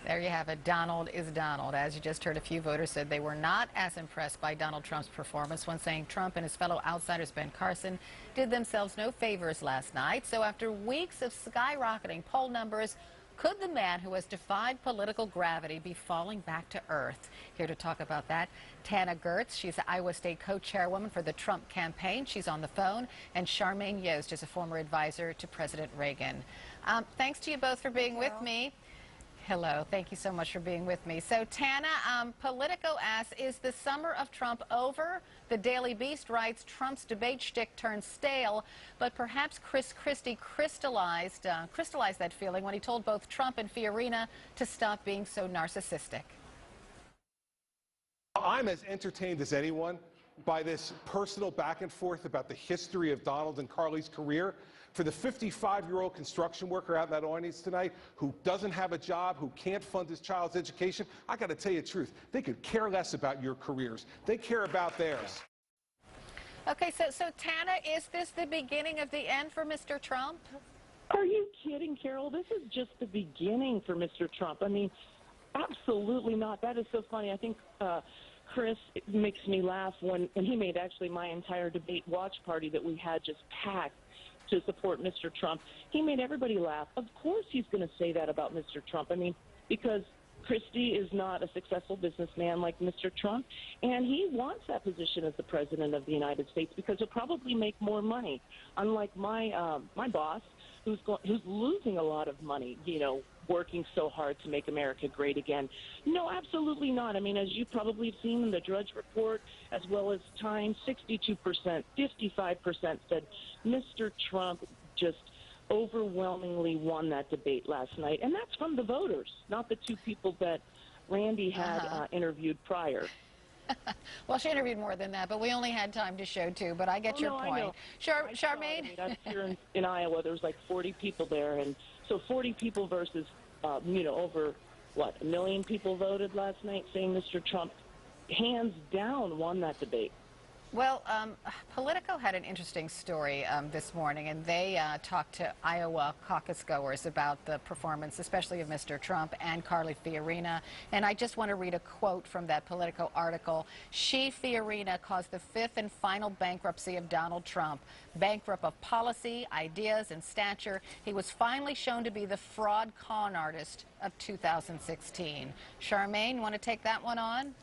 There you have it. Donald is Donald. As you just heard, a few voters said they were not as impressed by Donald Trump's performance, when saying Trump and his fellow outsiders Ben Carson did themselves no favors last night. So after weeks of skyrocketing poll numbers, could the man who has defied political gravity be falling back to earth? Here to talk about that, Tana Gertz. She's the Iowa State co-chairwoman for the Trump campaign. She's on the phone. And Charmaine Yoest is a former advisor to President Reagan. Thanks to you both for being with me. Hello. Thank you so much for being with me. So, Tana, Politico asks, is the summer of Trump over? The Daily Beast writes, Trump's debate shtick turned stale, but perhaps Chris Christie crystallized that feeling when he told both Trump and Fiorina to stop being so narcissistic. I'm as entertained as anyone by this personal back and forth about the history of Donald and Carly's career. For the 55-year-old construction worker out in that audience tonight who doesn't have a job, who can't fund his child's education, I got to tell you the truth. They could care less about your careers. They care about theirs. Okay, so Tana, is this the beginning of the end for Mr. Trump? Are you kidding, Carol? This is just the beginning for Mr. Trump. I mean, absolutely not. That is so funny. I think Chris makes me laugh when he made actually my entire debate watch party that we had just packed to support Mr. Trump. He made everybody laugh. Of course he's going to say that about Mr. Trump. I mean, because Christie is not a successful businessman like Mr. Trump, and he wants that position as the President of the United States because he'll probably make more money, unlike my boss, who's losing a lot of money, you know, working so hard to make America great again. No, absolutely not. I mean, as you probably have seen in the Drudge Report, as well as Time, 62%, 55% said Mr. Trump just overwhelmingly won that debate last night. And that's from the voters, not the two people that Randy had interviewed prior. Well, she interviewed more than that, but we only had time to show two. But I get your point. Charmaine? I mean, here in Iowa, there was like 40 people there, and so 40 people versus, you know, over, what, 1 million people voted last night saying Mr. Trump hands down won that debate. Well, Politico had an interesting story this morning, and they talked to Iowa caucus goers about the performance, especially of Mr. Trump and Carly Fiorina. And I just want to read a quote from that Politico article. She, Fiorina, caused the fifth and final bankruptcy of Donald Trump. Bankrupt of policy, ideas, and stature, he was finally shown to be the fraud con artist of 2016. Charmaine, want to take that one on?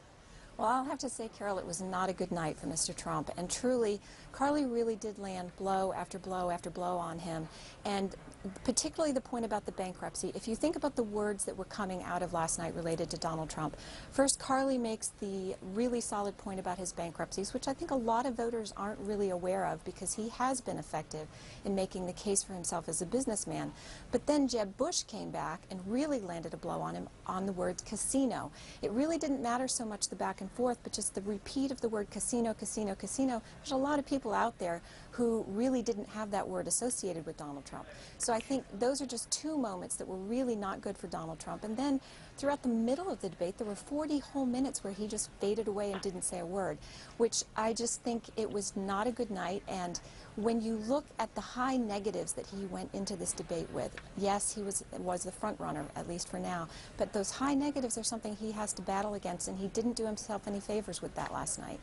Well, I'll have to say, Carol, it was not a good night for Mr. Trump. And truly, Carly really did land blow after blow after blow on him. And particularly the point about the bankruptcy, if you think about the words that were coming out of last night related to Donald Trump, first, Carly makes the really solid point about his bankruptcies, which I think a lot of voters aren't really aware of because he has been effective in making the case for himself as a businessman. But then Jeb Bush came back and really landed a blow on him on the words casino. It really didn't matter so much the back and forth, but just the repeat of the word casino, casino, casino. There's a lot of people out there who really didn't have that word associated with Donald Trump. So I think those are just two moments that were really not good for Donald Trump. And then throughout the middle of the debate, there were 40 whole minutes where he just faded away and didn't say a word, which I just think it was not a good night. And when you look at the high negatives that he went into this debate with, yes, he was the front runner, at least for now, but those high negatives are something he has to battle against, and he didn't do himself any favors with that last night.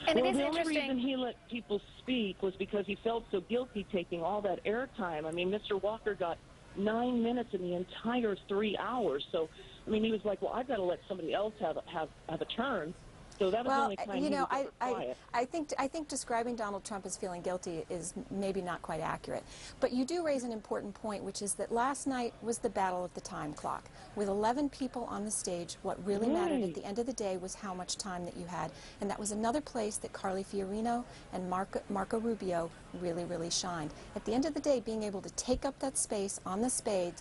And well, it is the interesting. only reason he let people speak was because he felt so guilty taking all that airtime. I mean, Mr. Walker got 9 minutes in the entire 3 hours. So, I mean, he was like, well, I've got to let somebody else have a turn. So that was the only time you know, he was quiet. I think describing Donald Trump as feeling guilty is maybe not quite accurate. But you do raise an important point, which is that last night was the battle of the time clock. With 11 people on the stage, what really mattered at the end of the day was how much time that you had. And that was another place that Carly Fiorina and Marco Rubio really, really shined. At the end of the day, being able to take up that space on the stage,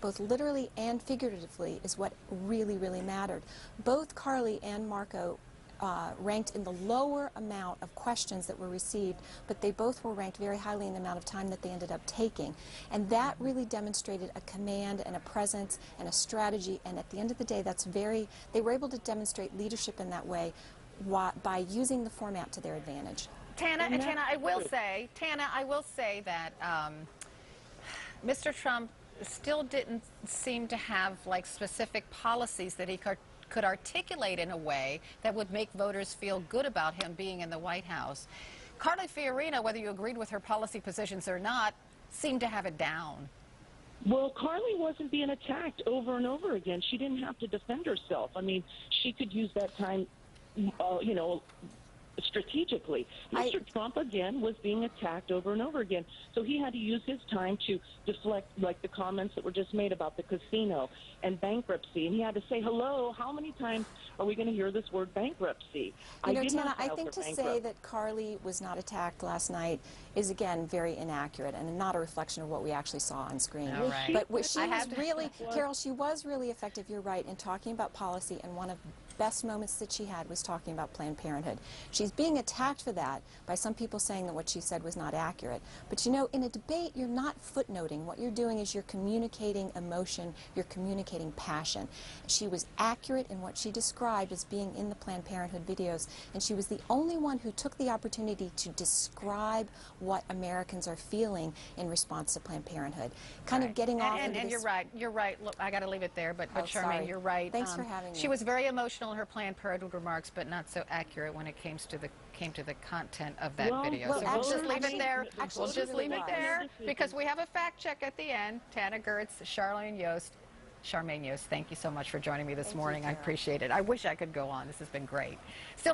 both literally and figuratively, is what really, really mattered. Both Carly and Marco ranked in the lower amount of questions that were received, but they both were ranked very highly in the amount of time that they ended up taking. And that really demonstrated a command and a presence and a strategy, and at the end of the day, they were able to demonstrate leadership in that way by using the format to their advantage. Tana, I will say that Mr. Trump still didn't seem to have like specific policies that he could articulate in a way that would make voters feel good about him being in the White House. Carly Fiorina, whether you agreed with her policy positions or not, seemed to have it down. Well, Carly wasn't being attacked over and over again. She didn't have to defend herself. I mean, she could use that time, strategically. Mr. Trump, again, was being attacked over and over again. So he had to use his time to deflect, like the comments that were just made about the casino and bankruptcy. And he had to say, hello, how many times are we going to hear this word bankruptcy? Tana, I think to say that Carly was not attacked last night is, again, very inaccurate and not a reflection of what we actually saw on screen. All right. But she was really, Carol, she was really effective, you're right, in talking about policy, and one of the best moments that she had was talking about Planned Parenthood. She's being attacked for that by some people saying that what she said was not accurate. But you know, in a debate, you're not footnoting. What you're doing is you're communicating emotion, you're communicating passion. She was accurate in what she described as being in the Planned Parenthood videos, and she was the only one who took the opportunity to describe what Americans are feeling in response to Planned Parenthood. Kind of getting off into And this... you're right. Look, I got to leave it there, but Charmaine, sorry. you're right. Thanks for having me. She was very emotional in her Planned Parenthood remarks, but not so accurate when it came to the content of that video. So we'll just leave it there. We'll just leave it there because we have a fact check at the end. Tana Gertz, Charmaine Yoest, thank you so much for joining me this morning. I appreciate it. I wish I could go on. This has been great. Still